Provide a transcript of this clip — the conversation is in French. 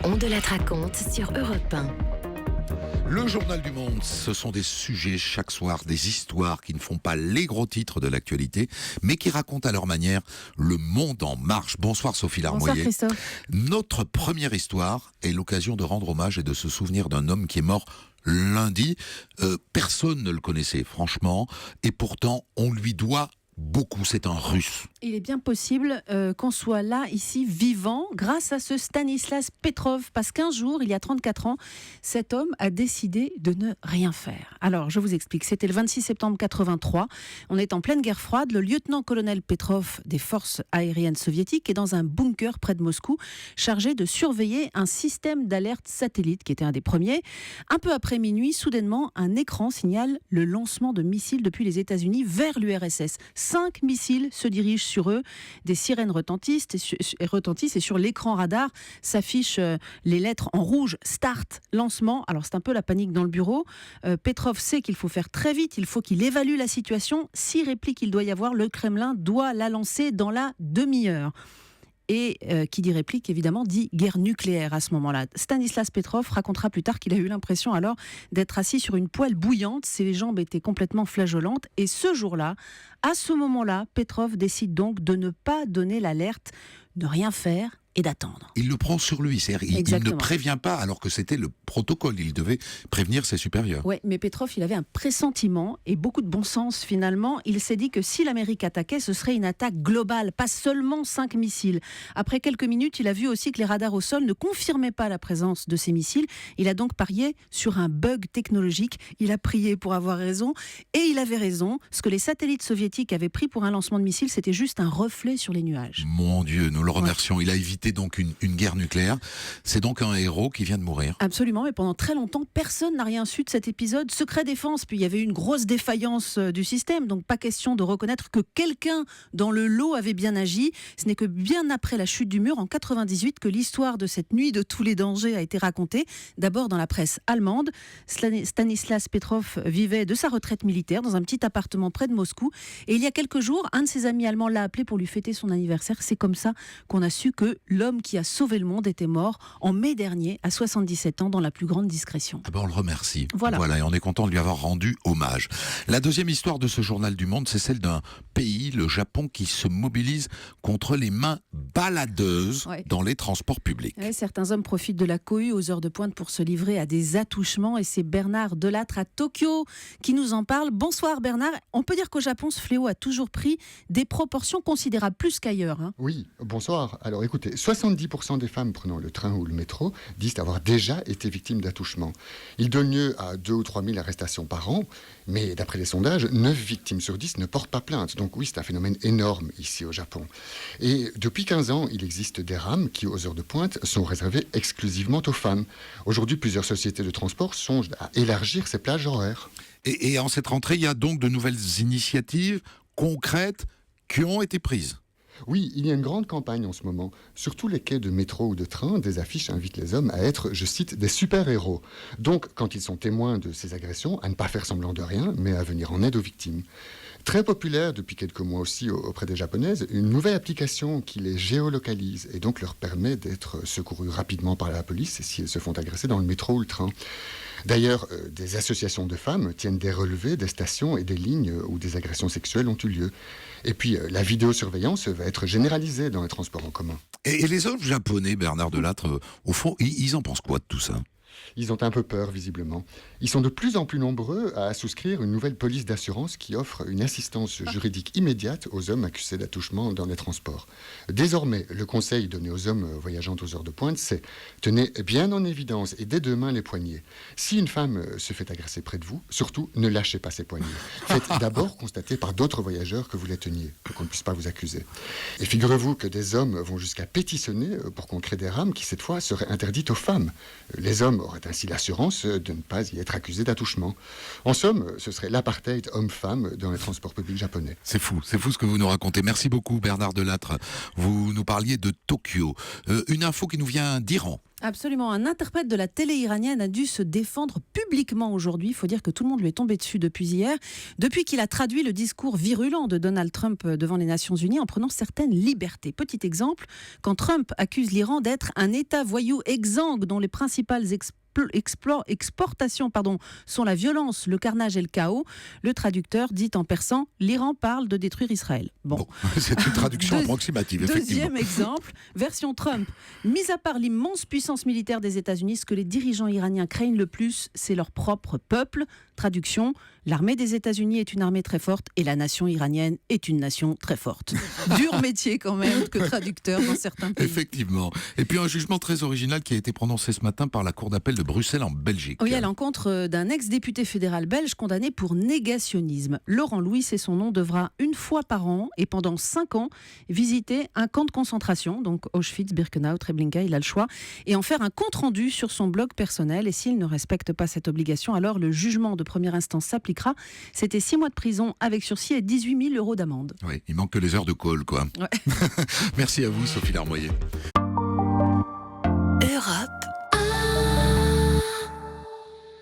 On de la raconte sur Europe 1. Le Journal du Monde, ce sont des sujets chaque soir, des histoires qui ne font pas les gros titres de l'actualité, mais qui racontent à leur manière le monde en marche. Bonsoir Sophie Larmoyer. Bonsoir Christophe. Notre première histoire est l'occasion de rendre hommage et de se souvenir d'un homme qui est mort lundi. Personne ne le connaissait franchement, et pourtant on lui doit beaucoup. C'est un Russe. Il est bien possible qu'on soit là, ici, vivant, grâce à ce Stanislas Petrov, parce qu'un jour, il y a 34 ans, cet homme a décidé de ne rien faire. Alors, je vous explique. C'était le 26 septembre 83. On est en pleine guerre froide. Le lieutenant-colonel Petrov des forces aériennes soviétiques est dans un bunker près de Moscou, chargé de surveiller un système d'alerte satellite, qui était un des premiers. Un peu après minuit, soudainement, un écran signale le lancement de missiles depuis les États-Unis vers l'URSS. 5 missiles se dirigent sur eux, des sirènes retentissent et sur l'écran radar s'affichent les lettres en rouge, start, lancement. Alors c'est un peu la panique dans le bureau. Petrov sait qu'il faut faire très vite, il faut qu'il évalue la situation. 6 répliques il doit y avoir, le Kremlin doit la lancer dans la demi-heure. Et qui dit réplique, évidemment, dit guerre nucléaire à ce moment-là. Stanislas Petrov racontera plus tard qu'il a eu l'impression alors d'être assis sur une poêle bouillante. Ses jambes étaient complètement flageolantes. Et ce jour-là, à ce moment-là, Petrov décide donc de ne pas donner l'alerte, de rien faire et d'attendre. Il le prend sur lui, c'est-à-dire il ne prévient pas alors que c'était le protocole, il devait prévenir ses supérieurs. Oui, mais Petrov, il avait un pressentiment et beaucoup de bon sens finalement. Il s'est dit que si l'Amérique attaquait, ce serait une attaque globale, pas seulement 5 missiles. Après quelques minutes, il a vu aussi que les radars au sol ne confirmaient pas la présence de ces missiles. Il a donc parié sur un bug technologique. Il a prié pour avoir raison et il avait raison. Ce que les satellites soviétiques avaient pris pour un lancement de missiles, c'était juste un reflet sur les nuages. Mon Dieu, nous le remercions. Ouais. Il a évité donc une guerre nucléaire. C'est donc un héros qui vient de mourir. Absolument, mais pendant très longtemps, personne n'a rien su de cet épisode. Secret défense, puis il y avait eu une grosse défaillance du système, donc pas question de reconnaître que quelqu'un dans le lot avait bien agi. Ce n'est que bien après la chute du mur, en 98, que l'histoire de cette nuit de tous les dangers a été racontée. D'abord dans la presse allemande. Stanislas Petrov vivait de sa retraite militaire dans un petit appartement près de Moscou. Et il y a quelques jours, un de ses amis allemands l'a appelé pour lui fêter son anniversaire. C'est comme ça qu'on a su que l'homme qui a sauvé le monde était mort en mai dernier, à 77 ans, dans la plus grande discrétion. Ah ben on le remercie. Voilà, et on est content de lui avoir rendu hommage. La deuxième histoire de ce journal du monde, c'est celle d'un pays, le Japon, qui se mobilise contre les mains baladeuses dans les transports publics. Ouais, certains hommes profitent de la cohue aux heures de pointe pour se livrer à des attouchements, et c'est Bernard Delattre à Tokyo qui nous en parle. Bonsoir Bernard. On peut dire qu'au Japon, ce fléau a toujours pris des proportions considérables, plus qu'ailleurs. Oui, bonsoir. Alors écoutez, 70% des femmes prenant le train ou le métro disent avoir déjà été victimes d'attouchement. Il donne lieu à 2 ou 3 000 arrestations par an, mais d'après les sondages, 9 victimes sur 10 ne portent pas plainte. Donc oui, c'est un phénomène énorme ici au Japon. Et depuis 15 ans, il existe des rames qui, aux heures de pointe, sont réservées exclusivement aux femmes. Aujourd'hui, plusieurs sociétés de transport songent à élargir ces plages horaires. Et en cette rentrée, il y a donc de nouvelles initiatives concrètes qui ont été prises. Oui, il y a une grande campagne en ce moment. Sur tous les quais de métro ou de train, des affiches invitent les hommes à être, je cite, des super-héros. Donc, quand ils sont témoins de ces agressions, à ne pas faire semblant de rien, mais à venir en aide aux victimes. Très populaire depuis quelques mois aussi auprès des Japonaises, une nouvelle application qui les géolocalise et donc leur permet d'être secourus rapidement par la police si elles se font agresser dans le métro ou le train. D'ailleurs, des associations de femmes tiennent des relevés des stations et des lignes où des agressions sexuelles ont eu lieu. Et puis, la vidéosurveillance va être généralisée dans les transports en commun. Et les hommes japonais, Bernard Delattre, au fond, ils en pensent quoi de tout ça ? Ils ont un peu peur, visiblement. Ils sont de plus en plus nombreux à souscrire une nouvelle police d'assurance qui offre une assistance juridique immédiate aux hommes accusés d'attouchement dans les transports. Désormais, le conseil donné aux hommes voyageant aux heures de pointe, c'est « Tenez bien en évidence et des 2 mains les poignets. Si une femme se fait agresser près de vous, surtout, ne lâchez pas ses poignets. Faites d'abord constater par d'autres voyageurs que vous les teniez, pour qu'on ne puisse pas vous accuser. Et figurez-vous que des hommes vont jusqu'à pétitionner pour qu'on crée des rames qui, cette fois, seraient interdites aux femmes. Les hommes auraient ainsi l'assurance de ne pas y être accusés d'attouchement. En somme, ce serait l'apartheid homme-femme dans les transports publics japonais. C'est fou ce que vous nous racontez. Merci beaucoup Bernard Delattre. Vous nous parliez de Tokyo. Une info qui nous vient d'Iran. Absolument. Un interprète de la télé iranienne a dû se défendre publiquement aujourd'hui. Il faut dire que tout le monde lui est tombé dessus depuis hier, depuis qu'il a traduit le discours virulent de Donald Trump devant les Nations Unies en prenant certaines libertés. Petit exemple, quand Trump accuse l'Iran d'être un État voyou exsangue dont les principales exportations sont la violence, le carnage et le chaos, le traducteur dit en persan « l'Iran parle de détruire Israël ». Bon, c'est une traduction approximative, effectivement. Deuxième exemple, version Trump. Mis à part l'immense puissance militaire des États-Unis, ce que les dirigeants iraniens craignent le plus, c'est leur propre peuple. Traduction, l'armée des États-Unis est une armée très forte et la nation iranienne est une nation très forte. Dur métier quand même que traducteur dans certains pays. Effectivement. Et puis un jugement très original qui a été prononcé ce matin par la Cour d'appel de Bruxelles en Belgique. Oui, à l'encontre d'un ex-député fédéral belge condamné pour négationnisme. Laurent Louis, c'est son nom, devra une fois par an et pendant 5 ans visiter un camp de concentration, donc Auschwitz, Birkenau, Treblinka, il a le choix, et en faire un compte-rendu sur son blog personnel. Et s'il ne respecte pas cette obligation, alors le jugement de première instance s'appliquera. C'était 6 mois de prison avec sursis et 18 000 € d'amende. Oui, il manque que les heures de colle, quoi. Ouais. Merci à vous, Sophie Larmoyer.